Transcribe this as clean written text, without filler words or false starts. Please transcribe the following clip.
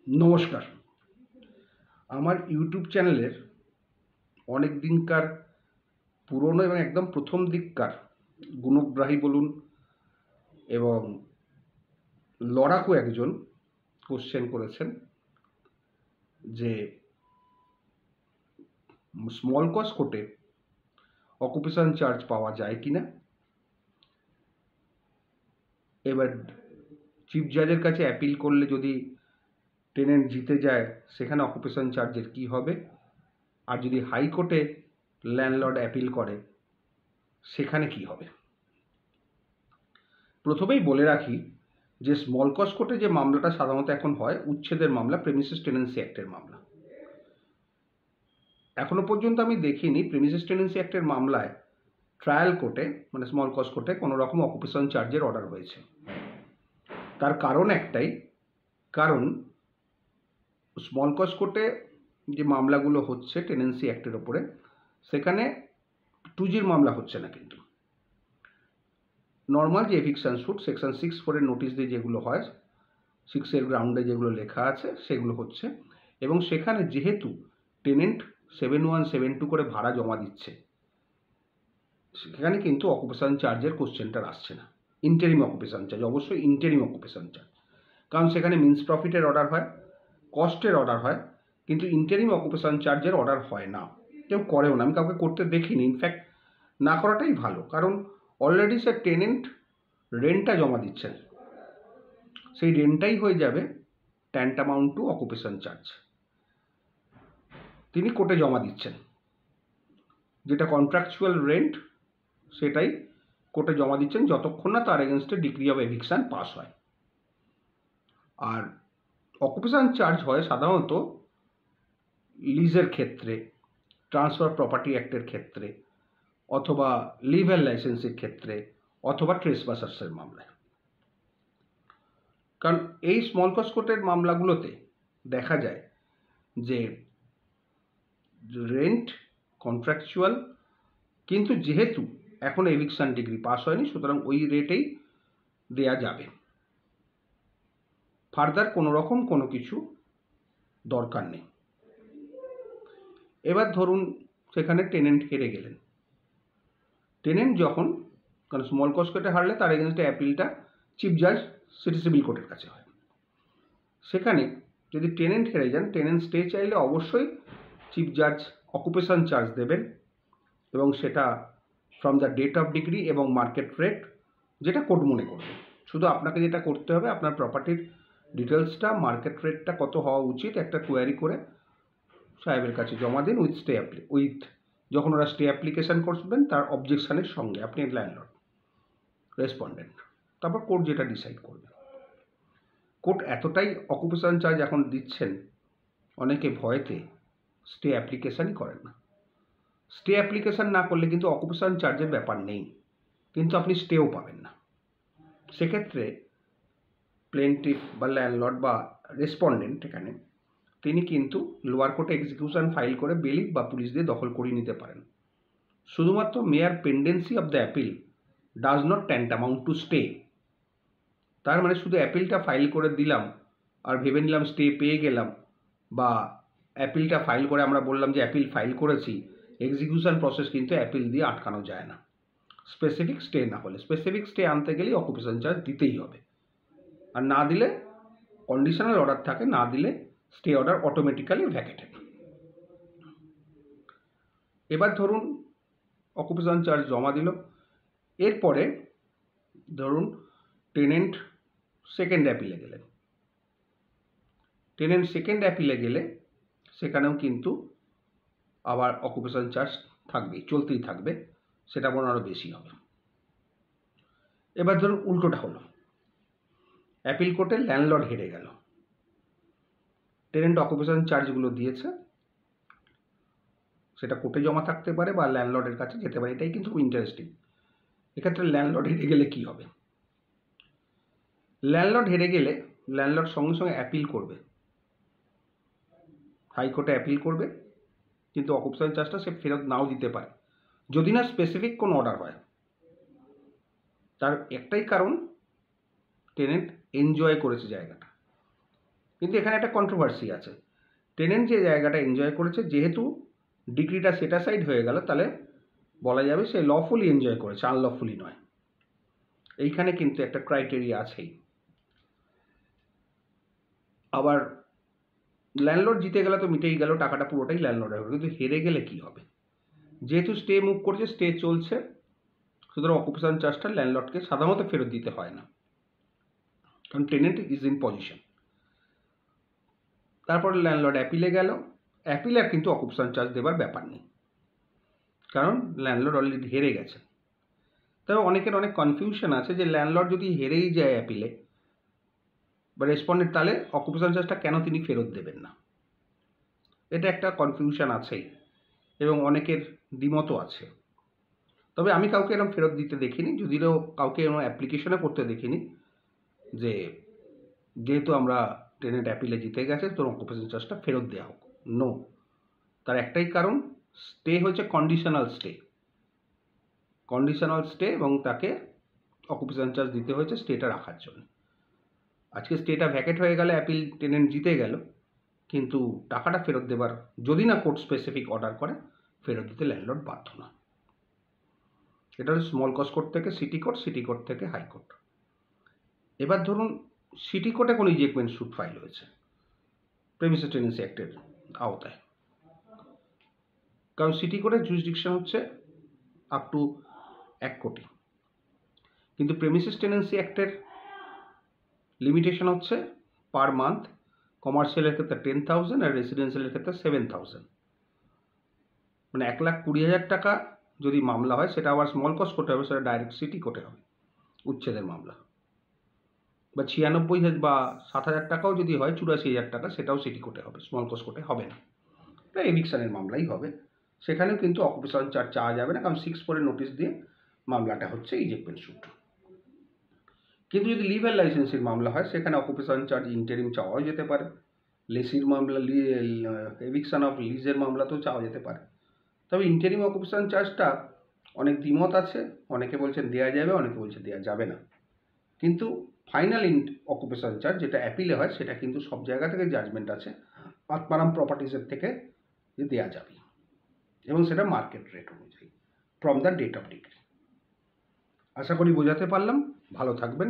নমস্কার। আমার ইউটিউব চ্যানেলের অনেক দিনকার পুরনো এবং একদম প্রথম দিককার গুণগ্রাহী বলুন এবং লড়াকু একজন কোশ্চেন করেছেন যে স্মল কজ কোর্টে অকুপেশন চার্জ পাওয়া যায় কিনা। এবার চিফ জাজের কাছে অ্যাপিল করলে যদি টেনেন্ট জিতে যায় সেখানে অকুপেশন চার্জের কী হবে, আর যদি হাইকোর্টে ল্যান্ডলর্ড অ্যাপিল করে সেখানে কি হবে। প্রথমেই বলে রাখি যে স্মল কজ কোর্টে যে মামলাটা সাধারণত এখন হয় উচ্ছেদের মামলা, প্রেমিসেস টেনেন্সি অ্যাক্টের মামলা। এখনো পর্যন্ত আমি দেখিনি প্রেমিসেস টেনেন্সি অ্যাক্টের মামলায় ট্রায়াল কোর্টে মানে স্মল কজ কোর্টে কোনো রকম অকুপেশন চার্জের অর্ডার হয়েছে। তার কারণ একটাই, কারণ স্মল কজ কোর্টে যে মামলাগুলো হচ্ছে টেনেন্সি অ্যাক্টের ওপরে সেখানে 2Gর মামলা হচ্ছে না, কিন্তু নর্মাল যে এভিকশন স্যুট সেকশন 6(4) নোটিশ দিয়ে যেগুলো হয়, 6 গ্রাউন্ডে যেগুলো লেখা আছে সেগুলো হচ্ছে। এবং সেখানে যেহেতু টেনেন্ট 7172 করে ভাড়া জমা দিচ্ছে, সেখানে কিন্তু অকুপেশন চার্জের কোশ্চেনটা আসছে না। ইন্টারিম অকুপেশন চার্জ, অবশ্যই ইন্টারিম অকুপেশন চার্জ, কারণ সেখানে মিন্স প্রফিটের অর্ডার হয়, কস্টের অর্ডার হয়, কিন্তু ইন্টারিম অকুপেশন চার্জের অর্ডার হয় না, কেউ করেও না। আমি কাউকে করতে দেখিনি, ইনফ্যাক্ট না করাটাই ভালো, কারণ অলরেডি সে টেনেন্ট রেন্টটা জমা দিচ্ছেন, সেই রেন্টটাই হয়ে যাবে ট্যান্টামাউন্ট টু অকুপেশন চার্জ। তিনি কোর্টে জমা দিচ্ছেন, যেটা কন্ট্রাকচুয়াল রেন্ট সেটাই কোর্টে জমা দিচ্ছেন যতক্ষণ না তার এগেনস্টে ডিক্রি অফ এভিকশন পাস হয়। আর অকুপেশন চার্জ হয় সাধারণত লিজের ক্ষেত্রে, ট্রান্সফার প্রপার্টি অ্যাক্টের ক্ষেত্রে, অথবা লিভেল লাইসেন্সের ক্ষেত্রে, অথবা ট্রেসপাসার্সের মামলায়। কারণ এই স্মল কজ কোর্টের মামলাগুলোতে দেখা যায় যে রেন্ট কন্ট্রাকচুয়াল, কিন্তু যেহেতু এখন এভিকশন ডিগ্রি পাস হয়নি সুতরাং ওই রেটেই দেয়া যাবে, ফার্দার কোনো রকম কোনো কিছু দরকার নেই। এবার ধরুন সেখানে টেনেন্ট হেরে গেলেন। টেনেন্ট যখন, কারণ স্মল কজ কোর্টে হারলে তার এগেনস্টে অ্যাপিলটা চিফ জাজ সিটি সিভিল কোর্টের কাছে হয়, সেখানে যদি টেনেন্ট হেরে যান, টেনেন্ট স্টে চাইলে অবশ্যই চিফ জাজ অকুপেশন চার্জ দেবেন, এবং সেটা from the date of decree এবং মার্কেট রেট, যেটা কোর্ট মনে করবে। শুধু আপনাকে যেটা করতে হবে, আপনার প্রপার্টির ডিটেলসটা, মার্কেট রেটটা কত হওয়া উচিত একটা কোয়ারি করে সাহেবের কাছে জমা দিন উইথ যখন ওরা স্টে অ্যাপ্লিকেশান করবেন তার অবজেকশানের সঙ্গে, আপনি ল্যান্ডলর্ড রেসপন্ডেন্ট, তারপর কোর্ট যেটা ডিসাইড করবে। কোর্ট এতটাই অকুপেশন চার্জ এখন দিচ্ছেন, অনেকে ভয়েতে স্টে অ্যাপ্লিকেশানই করেন না। স্টে অ্যাপ্লিকেশান না করলে কিন্তু অকুপেশন চার্জের ব্যাপার নেই, কিন্তু আপনি স্টেও পাবেন না। সেক্ষেত্রে প্লেন্টিফ বা ল্যান্ডলর্ড বা রেসপন্ডেন্ট এখানে তিনি কিন্তু লোয়ার কোর্টে এক্সিকিউশন ফাইল করে বেলিফ বা পুলিশ দিয়ে দখল করিয়ে নিতে পারেন। শুধুমাত্র mere pendency of the appeal does not tantamount to stay. তার মানে শুধু অ্যাপিলটা ফাইল করে দিলাম আর ভেবে নিলাম স্টে পেয়ে গেলাম, বা অ্যাপিলটা ফাইল করে আমরা বললাম যে অ্যাপিল ফাইল করেছি, এক্সিকিউশন প্রসেস কিন্তু অ্যাপিল দিয়ে আটকানো যায় না। স্পেসিফিক স্টে না হলে, স্পেসিফিক স্টে আনতে গেলেই অকুপেশন চার্জ দিতেই হবে, আর না দিলে কন্ডিশনাল অর্ডার থাকে, না দিলে স্টে অর্ডার অটোমেটিক্যালি ভ্যাকেটেড। এবার ধরুন অকুপেশন চার্জ জমা দিল, এরপরে ধরুন টেনেন্ট সেকেন্ড অ্যাপিলে গেলেন। টেনেন্ট সেকেন্ড অ্যাপিলে গেলে সেখানেও কিন্তু আবার অকুপেশন চার্জ থাকবেই, চলতেই থাকবে, সেটা মনে আরও বেশি হবে। এবার ধরুন উল্টোটা হলো, অ্যাপিল কোর্টে ল্যান্ডলর্ড হেরে গেল, টেনেন্ট অকুপেশন চার্জগুলো দিয়েছে, সেটা কোর্টে জমা থাকতে পারে বা ল্যান্ডলর্ডের কাছে যেতে পারে। এটাই কিন্তু ইন্টারেস্টিং। এক্ষেত্রে ল্যান্ডলর্ড হেরে গেলে কী হবে? ল্যান্ডলর্ড হেরে গেলে ল্যান্ডলর্ড সঙ্গে সঙ্গে অ্যাপিল করবে, হাইকোর্টে অ্যাপিল করবে, কিন্তু অকুপেশন চার্জটা সে ফেরত নাও দিতে পারে যদি না স্পেসিফিক কোনো অর্ডার হয়। তার একটাই কারণ, টেনেন্ট এনজয় করেছে জায়গাটা, কিন্তু এখানে একটা কন্ট্রোভার্সি আছে। টেনেন্ট যে জায়গাটা এনজয় করেছে, যেহেতু ডিগ্রিটা সেট অ্যাসাইড হয়ে গেল, তাহলে বলা যাবে সে লফুলি এনজয় করেছে, আনলফুলি নয়। এইখানে কিন্তু একটা ক্রাইটেরিয়া আছেই। আবার ল্যান্ডলর্ড জিতে গেলে তো মিটেই গেল, টাকাটা পুরোটাই ল্যান্ডলর্ডের হবে। কিন্তু হেরে গেলে কি হবে? যেহেতু স্টে মুভ করছে, স্টে চলছে, সুতরাং অকুপেশন চার্জটা ল্যান্ডলর্ডকে সাধারণত ফেরত দিতে হয় না, কারণ টেনেন্ট ইজ ইন পজিশন। তারপরে ল্যান্ডলর্ড অ্যাপিলে গেল। অ্যাপিলের কিন্তু অকুপেশন চার্জ দেবার ব্যাপার নেই, কারণ ল্যান্ডলর্ড অলরেডি হেরে গেছে। তবে অনেকের অনেক কনফিউশন আছে যে ল্যান্ডলর্ড যদি হেরেই যায় অ্যাপিলে বা রেসপন্ডেন্ট, তাহলে অকুপেশন চার্জটা কেন তিনি ফেরত দেবেন না। এটা একটা কনফিউশন আছেই এবং অনেকের দ্বিমতও আছে। তবে আমি কাউকে এরকম ফেরত দিতে দেখিনি, যদিও কাউকে এরকম অ্যাপ্লিকেশনে করতে দেখিনি যে যেহেতু আমরা টেনেন্ট অ্যাপিলে জিতে গেছে তোর অকুপেশন চার্জটা ফেরত দেওয়া হোক। নো, তার একটাই কারণ, স্টে হচ্ছে কন্ডিশনাল স্টে। কন্ডিশনাল স্টে এবং তাকে অকুপেশন চার্জ দিতে হয়েছে স্টেটা রাখার জন্য। আজকে স্টেটা ভ্যাকেট হয়ে গেলে অ্যাপিল টেনেন্ট জিতে গেল, কিন্তু টাকাটা ফেরত দেবার যদি না কোর্ট স্পেসিফিক অর্ডার করে, ফেরত দিতে ল্যান্ডলর্ড বাধ্য না। এটা হচ্ছে স্মল কজ কোর্ট থেকে সিটি কোর্ট, সিটি কোর্ট থেকে হাইকোর্ট। এবার ধরুন সিটি কোর্টে কোনো ইজেক্টমেন্ট স্যুট ফাইল হয়েছে প্রেমিসেস টেনেন্সি অ্যাক্টের আওতায়, কারণ সিটি কোর্টের জুরিসডিকশন হচ্ছে আপ টু 1 কোটি, কিন্তু প্রেমিসেস টেনেন্সি অ্যাক্টের লিমিটেশন হচ্ছে পার মান্থ। কমার্শিয়ালের ক্ষেত্রে 10,000 আর রেসিডেন্সিয়ালের ক্ষেত্রে 7,000, মানে 1,20,000 টাকা যদি মামলা হয়, সেটা আবার স্মল কজ কোর্টে হবে, সেটা ডাইরেক্ট সিটি কোর্টে হবে উচ্ছেদের মামলা। বা 96,000 বা 7,000 টাকাও যদি হয়, 84,000 টাকা, সেটাও সিটি কোর্টে হবে, স্মল কজ কোর্টে হবে না। এটা এভিকশনের মামলাই হবে, সেখানেও কিন্তু অকুপেশন চার্জ চাওয়া যাবে না, কারণ 6/4 নোটিশ দিয়ে মামলাটা হচ্ছে ইজেক্টমেন্ট স্যুট। কিন্তু যদি লিভ অ্যান্ড লাইসেন্সির মামলা হয়, সেখানে অকুপেশন চার্জ ইন্টারিম চাওয়াও যেতে পারে। লেসির মামলা, এভিকশন অফ লিজের মামলাতেও চাওয়া যেতে পারে। তবে ইন্টারিম অকুপেশন চার্জটা অনেক দ্বিমত আছে, অনেকে বলছেন দেওয়া যাবে, অনেকে বলছে দেওয়া যাবে না। কিন্তু ফাইনাল অকুপেশন চার্জ যেটা অ্যাপিলে হয়, সেটা কিন্তু সব জায়গা থেকে জাজমেন্ট আছে আত্মারাম প্রপার্টিসের থেকে যে দেওয়া যাবে, এবং সেটা মার্কেট রেট অনুযায়ী from the date of decree. আশা করি বোঝাতে পারলাম। ভালো থাকবেন।